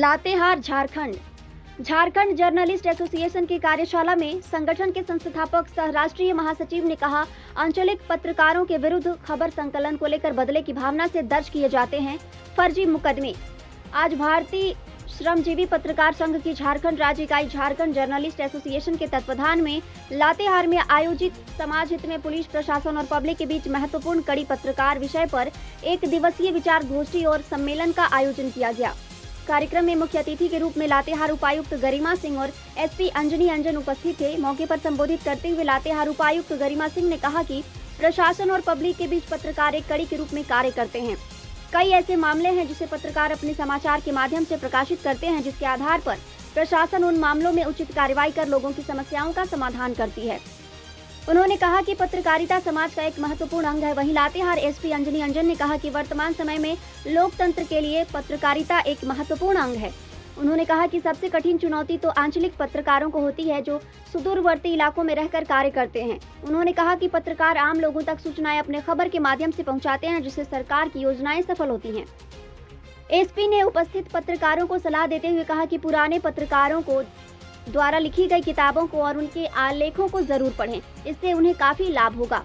Latehar Jharkhand journalist association की कार्यशाला में संगठन के संस्थापक सह राष्ट्रीय महासचिव ने कहा, आंचलिक पत्रकारों के विरुद्ध खबर संकलन को लेकर बदले की भावना से दर्ज किए जाते हैं फर्जी मुकदमे। आज भारतीय श्रमजीवी पत्रकार संघ की झारखंड राज्य इकाई झारखंड जर्नलिस्ट एसोसिएशन के तत्वाधान में लातेहार में आयोजित समाज हित में पुलिस प्रशासन और पब्लिक के बीच महत्वपूर्ण कड़ी पत्रकार विषय पर एक दिवसीय विचार गोष्ठी और सम्मेलन का आयोजन किया गया। कार्यक्रम में मुख्य अतिथि के रूप में लातेहार उपायुक्त गरिमा सिंह और एसपी अंजनी अंजन उपस्थित थे। मौके पर संबोधित करते हुए लातेहार उपायुक्त गरिमा सिंह ने कहा कि प्रशासन और पब्लिक के बीच पत्रकार एक कड़ी के रूप में कार्य करते हैं। कई ऐसे मामले हैं जिसे पत्रकार अपने समाचार के माध्यम से प्रकाशित करते हैं, जिसके आधार पर प्रशासन उन मामलों में उचित कार्रवाई कर लोगों की समस्याओं का समाधान करती है। उन्होंने कहा कि पत्रकारिता समाज का एक महत्वपूर्ण अंग है। वहीं लातेहार एसपी अंजनी अंजन ने कहा कि वर्तमान समय में लोकतंत्र के लिए पत्रकारिता एक महत्वपूर्ण अंग है। उन्होंने कहा कि सबसे कठिन चुनौती तो आंचलिक पत्रकारों को होती है, जो सुदूरवर्ती इलाकों में रहकर कार्य करते हैं। उन्होंने कहा कि पत्रकार आम लोगों तक सूचनाएं अपने खबर के माध्यम से पहुंचाते हैं, जिससे सरकार की योजनाएं सफल होती हैं। एसपी ने उपस्थित पत्रकारों को सलाह देते हुए कहा कि पुराने पत्रकारों को द्वारा लिखी गई किताबों को और उनके आलेखों को जरूर पढ़ें, इससे उन्हें काफी लाभ होगा।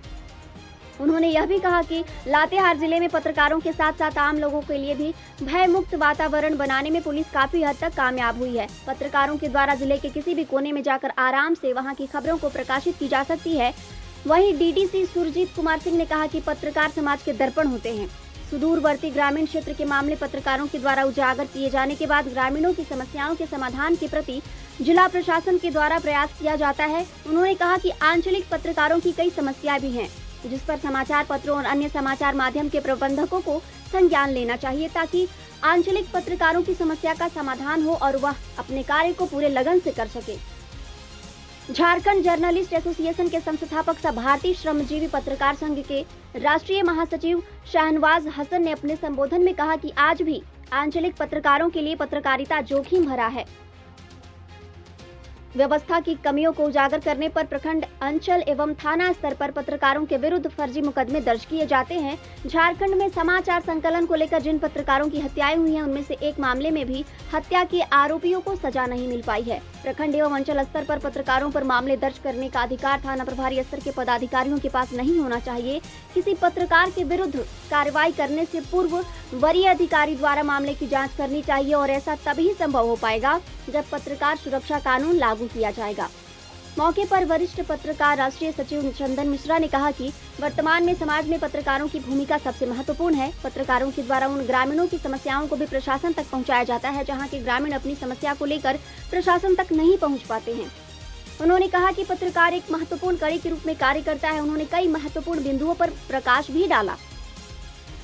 उन्होंने यह भी कहा कि लातेहार जिले में पत्रकारों के साथ साथ आम लोगों के लिए भी भय मुक्त वातावरण बनाने में पुलिस काफी हद तक कामयाब हुई है। पत्रकारों के द्वारा जिले के किसी भी कोने में जाकर आराम से वहां की खबरों को प्रकाशित की जा सकती है। वहीं डीडीसी सुरजीत कुमार सिंह ने कहा कि पत्रकार समाज के दर्पण होते हैं। सुदूरवर्ती ग्रामीण क्षेत्र के मामले पत्रकारों के द्वारा उजागर किए जाने के बाद ग्रामीणों की समस्याओं के समाधान के प्रति जिला प्रशासन के द्वारा प्रयास किया जाता है। उन्होंने कहा कि आंचलिक पत्रकारों की कई समस्याएं भी हैं, जिस पर समाचार पत्रों और अन्य समाचार माध्यम के प्रबंधकों को संज्ञान लेना चाहिए, ताकि आंचलिक पत्रकारों की समस्या का समाधान हो और वह अपने कार्य को पूरे लगन से कर सके। झारखंड जर्नलिस्ट एसोसिएशन के संस्थापक सह भारतीय श्रमजीवी पत्रकार संघ के राष्ट्रीय महासचिव शाहनवाज हसन ने अपने संबोधन में कहा कि आज भी आंचलिक पत्रकारों के लिए पत्रकारिता जोखिम भरा है। व्यवस्था की कमियों को उजागर करने पर प्रखंड, अंचल एवं थाना स्तर पर पत्रकारों के विरुद्ध फर्जी मुकदमे दर्ज किए जाते हैं। झारखंड में समाचार संकलन को लेकर जिन पत्रकारों की हत्याएं हुई हैं, उनमें से एक मामले में भी हत्या के आरोपियों को सजा नहीं मिल पाई है। प्रखंड एवं अंचल स्तर पर पत्रकारों पर मामले दर्ज करने का अधिकार थाना प्रभारी स्तर के पदाधिकारियों के पास नहीं होना चाहिए। किसी पत्रकार के विरुद्ध कार्रवाई करने से पूर्व वरीय अधिकारी द्वारा मामले की जांच करनी चाहिए और ऐसा तभी संभव हो पाएगा जब पत्रकार सुरक्षा कानून लागू किया जाएगा। मौके पर वरिष्ठ पत्रकार राष्ट्रीय सचिव चंदन मिश्रा ने कहा कि वर्तमान में समाज में पत्रकारों की भूमिका सबसे महत्वपूर्ण है। पत्रकारों के द्वारा उन ग्रामीणों की समस्याओं को भी प्रशासन तक पहुंचाया जाता है, जहां के ग्रामीण अपनी समस्या को लेकर प्रशासन तक नहीं पहुंच पाते हैं। उन्होंने कहा कि पत्रकार एक महत्वपूर्ण कड़ी के रूप में कार्य करता है। उन्होंने कई महत्वपूर्ण बिंदुओं पर प्रकाश भी डाला।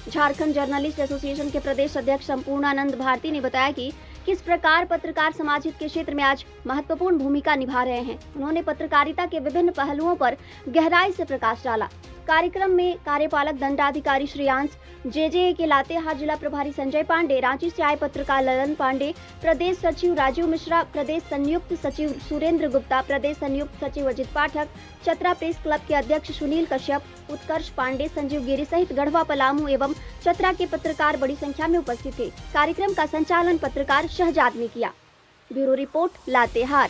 झारखंड जर्नलिस्ट एसोसिएशन के प्रदेश अध्यक्ष संपूर्णानंद भारती ने बताया कि किस प्रकार पत्रकार समाज हित के क्षेत्र में आज महत्वपूर्ण भूमिका निभा रहे हैं। उन्होंने पत्रकारिता के विभिन्न पहलुओं पर गहराई से प्रकाश डाला। कार्यक्रम में कार्यपालक दंडाधिकारी श्रेयांश, जेजे के लातेहार जिला प्रभारी संजय पांडे, रांची से आए पत्रकार ललन पांडे, प्रदेश सचिव राजीव मिश्रा, प्रदेश संयुक्त सचिव सुरेंद्र गुप्ता, प्रदेश संयुक्त सचिव अजित पाठक, चतरा प्रेस क्लब के अध्यक्ष सुनील कश्यप, उत्कर्ष पांडे, संजीव गिरी सहित गढ़वा, पलामू एवं चतरा के पत्रकार बड़ी संख्या में उपस्थित थे। कार्यक्रम का संचालन पत्रकार शहजाद ने किया। Bureau report, Latehar.